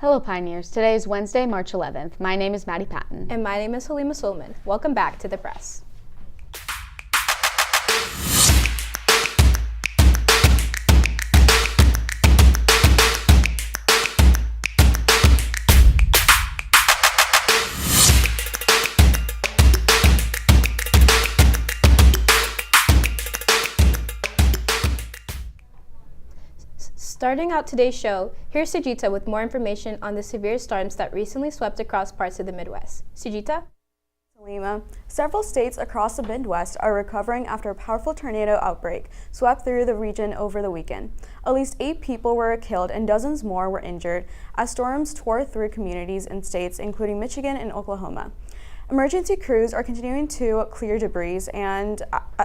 Hello Pioneers, today is Wednesday, March 11th. My name is Maddie Patton. And my name is Halima Sulman. Welcome back to The Press. Starting out today's show, here's Sujita with more information on the severe storms that recently swept across parts of the Midwest. Sujita? Halima, several states across the Midwest are recovering after a powerful tornado outbreak swept through the region over the weekend. At least 8 people were killed and dozens more were injured as storms tore through communities in states including Michigan and Oklahoma. Emergency crews are continuing to clear debris and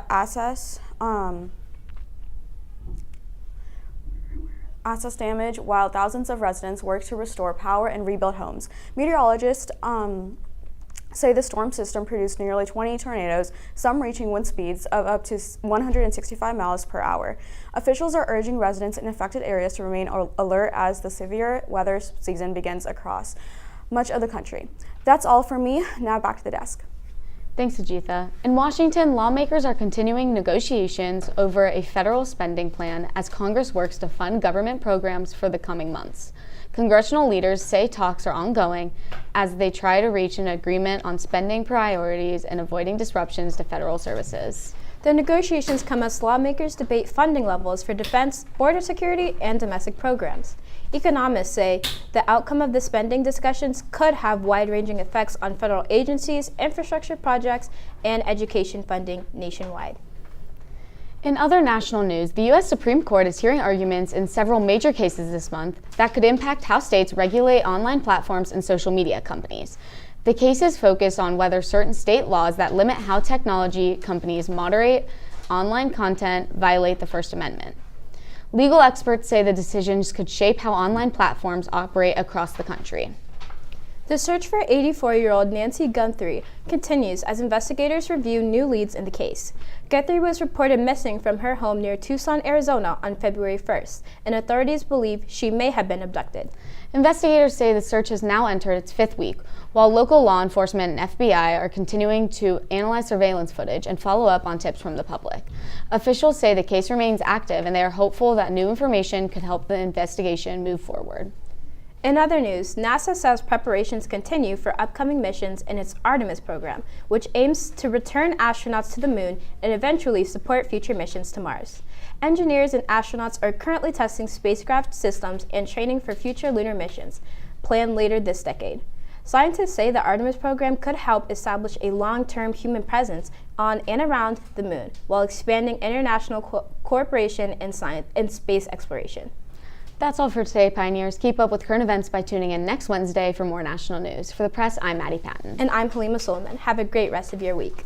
assess damage while thousands of residents work to restore power and rebuild homes. Meteorologists say the storm system produced nearly 20 tornadoes, some reaching wind speeds of up to 165 miles per hour. Officials are urging residents in affected areas to remain alert as the severe weather season begins across much of the country. That's all for me. Now back to the desk. Thanks, Sujita. In Washington, lawmakers are continuing negotiations over a federal spending plan as Congress works to fund government programs for the coming months. Congressional leaders say talks are ongoing as they try to reach an agreement on spending priorities and avoiding disruptions to federal services. The negotiations come as lawmakers debate funding levels for defense, border security, and domestic programs. Economists say the outcome of the spending discussions could have wide-ranging effects on federal agencies, infrastructure projects, and education funding nationwide. In other national news, the U.S. Supreme Court is hearing arguments in several major cases this month that could impact how states regulate online platforms and social media companies. The cases focus on whether certain state laws that limit how technology companies moderate online content violate the First Amendment. Legal experts say the decisions could shape how online platforms operate across the country. The search for 84-year-old Nancy Guthrie continues as investigators review new leads in the case. Guthrie was reported missing from her home near Tucson, Arizona on February 1st, and authorities believe she may have been abducted. Investigators say the search has now entered its 5th week, while local law enforcement and FBI are continuing to analyze surveillance footage and follow up on tips from the public. Officials say the case remains active and they are hopeful that new information could help the investigation move forward. In other news, NASA says preparations continue for upcoming missions in its Artemis program, which aims to return astronauts to the moon and eventually support future missions to Mars. Engineers and astronauts are currently testing spacecraft systems and training for future lunar missions, planned later this decade. Scientists say the Artemis program could help establish a long-term human presence on and around the moon, while expanding international cooperation in science and space exploration. That's all for today, Pioneers. Keep up with current events by tuning in next Wednesday for more national news. For The Press, I'm Maddie Patton. And I'm Halima Sulman. Have a great rest of your week.